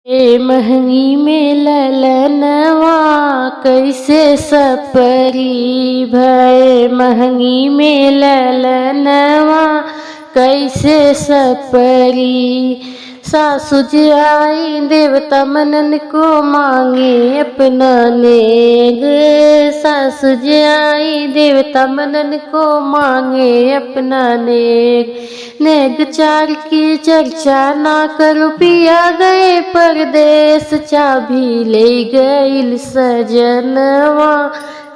ए महंगी में ललनवा कैसे सपरी भय महंगी में ललनवा कैसे सपरी। सासु जी आई देवता मनन को मांगे अपना नेग। सासु जी आई देवता मनन को मांगे अपना नेग। नेग चार की चर्चा ना करो पिया गए परदेश। चाबी ले गईल सजनवा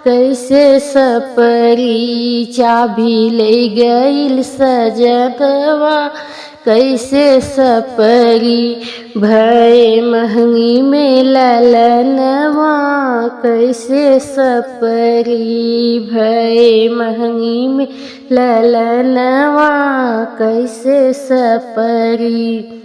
कैसे सपरी। चाबी ले गईल सजनवा कैसे सपरी। भय महंगी में ललनवा कैसे सपरी। भय महंगी में ललनवा कैसे सपरी।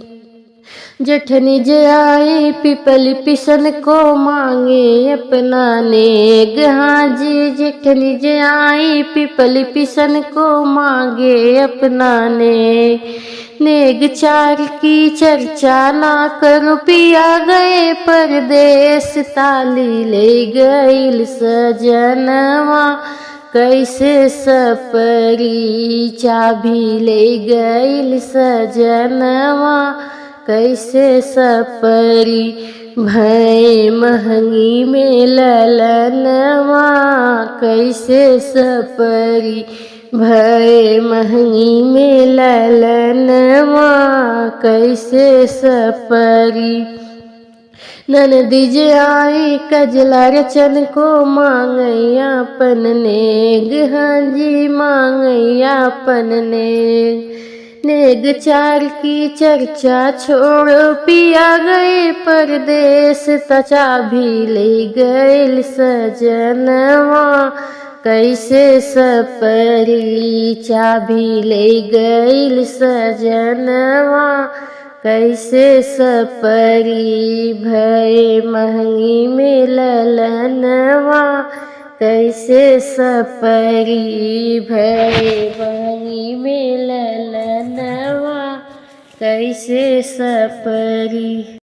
जेठनी जे आई पिपली पिसन को मांगे अपना नेग। हाँ जी जेठनी जे आई पिपली पिसन को मांगे अपना नेग। नेग चार की चर्चा ना करो पिया गए परदेश। ताली ले गईल सजनवा कैसे सपरी। चाबी ले गईल सजनवा कैसे सपरी। भय महंगी में ललनवा कैसे सपरी। भय महंगी में ललनवा कैसे सपरी। ननदी जे आई कजला रचन को मांगैया अपन नेग। हाँ जी मांगैया अपन नेग। नेग चार की चर्चा छोड़ो पिया गए परदेश। चाबी ले गईल सजनवा कैसे सपरी। चाबी ले गईल सजनवा कैसे सपरी। भय महंगी में ललनवा कैसे सपरी। भय महंगी में ललनवा कैसे सपरी।